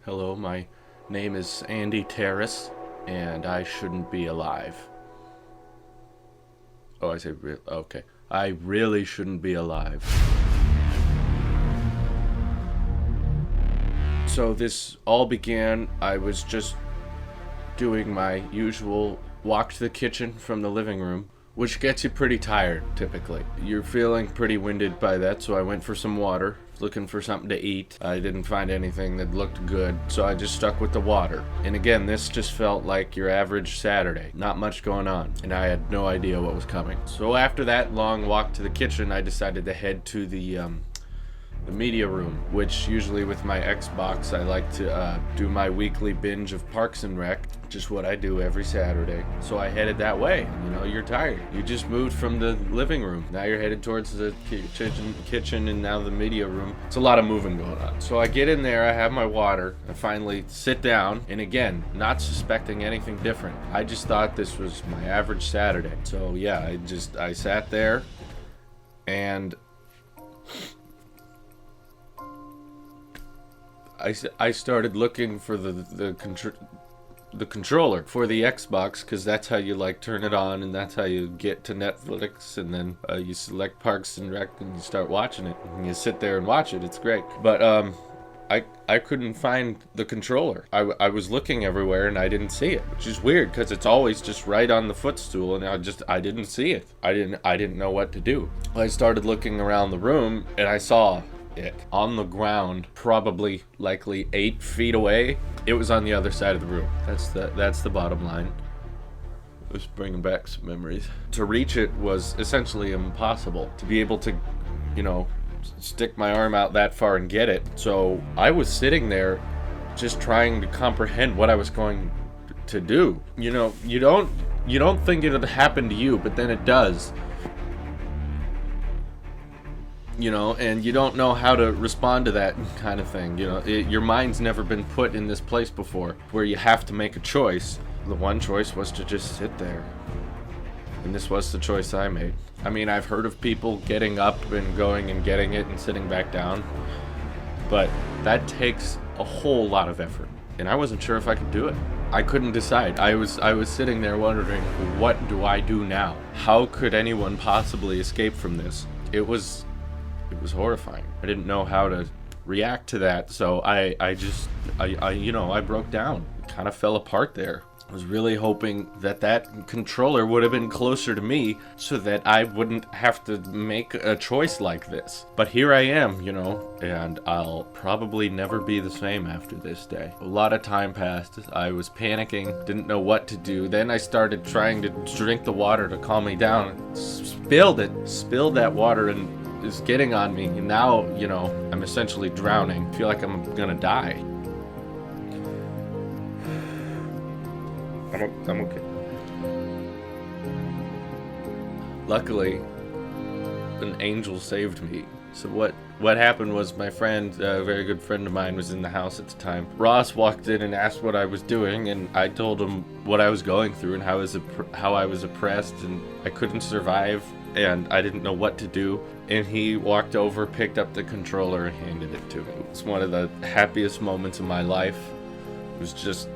Hello, my name is Andy Terrace, and I shouldn't be alive. Oh, I say okay. I really shouldn't be alive. So this all began, I was just doing my usual walk to the kitchen from the living room, which gets you pretty tired typically. You're feeling pretty winded by that, so I went for some water, looking for something to eat. I didn't find anything that looked good, so I just stuck with the water. And again, this just felt like your average Saturday. Not much going on, and I had no idea what was coming. So after that long walk to the kitchen, I decided to head to the media room, which usually with my Xbox I like to do my weekly binge of Parks and Rec, just what I do every Saturday. So I headed that way. You know, you're tired. You just moved from the living room. Now you're headed towards the kitchen and now the media room. It's a lot of moving going on. So I get in there, I have my water, I finally sit down, and again, not suspecting anything different. I just thought this was my average Saturday. So yeah, I sat there and I started looking for the controller for the Xbox, because that's how you like turn it on, and that's how you get to Netflix, and then you select Parks and Rec and you start watching it, and you sit there and watch it. It's great. But I couldn't find the controller. I was looking everywhere and I didn't see it, which is weird because it's always just right on the footstool, and I didn't see it. I didn't know what to do. I started looking around the room and I saw it on the ground, probably likely 8 feet away. It was on the other side of the room. That's the bottom line. Just bringing back some memories. To reach it was essentially impossible. To be able to, stick my arm out that far and get it. So I was sitting there just trying to comprehend what I was going to do. You don't think it'll happen to you, but then it does. And you don't know how to respond to that kind of thing. Your mind's never been put in this place before where you have to make a choice. The one choice was to just sit there. And this was the choice I made. I mean, I've heard of people getting up and going and getting it and sitting back down, but that takes a whole lot of effort. And I wasn't sure if I could do it. I couldn't decide. I was sitting there wondering, what do I do now? How could anyone possibly escape from this? It was horrifying. I didn't know how to react to that, so I broke down. Kind of fell apart there. I was really hoping that controller would have been closer to me so that I wouldn't have to make a choice like this. But here I am, and I'll probably never be the same after this day. A lot of time passed. I was panicking, didn't know what to do. Then I started trying to drink the water to calm me down. Spilled that water, and is getting on me. And now, I'm essentially drowning. I feel like I'm gonna die. I'm okay. Luckily, an angel saved me. So what happened was my friend, a very good friend of mine, was in the house at the time. Ross walked in and asked what I was doing, and I told him what I was going through and how I was oppressed and I couldn't survive and I didn't know what to do. And he walked over, picked up the controller, and handed it to me. It's one of the happiest moments of my life. It was just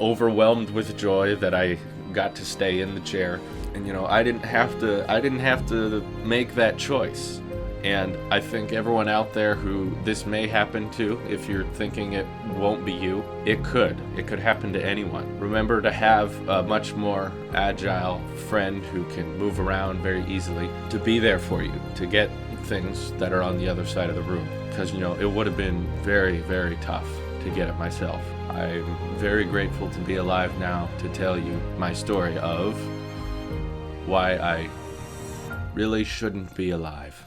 overwhelmed with joy that I got to stay in the chair. And I didn't have to make that choice. And I think everyone out there who this may happen to, if you're thinking it won't be you, it could happen to anyone. Remember to have a much more agile friend who can move around very easily, to be there for you, to get things that are on the other side of the room. Because it would have been very, very tough to get it myself. I'm very grateful to be alive now to tell you my story of why I really shouldn't be alive.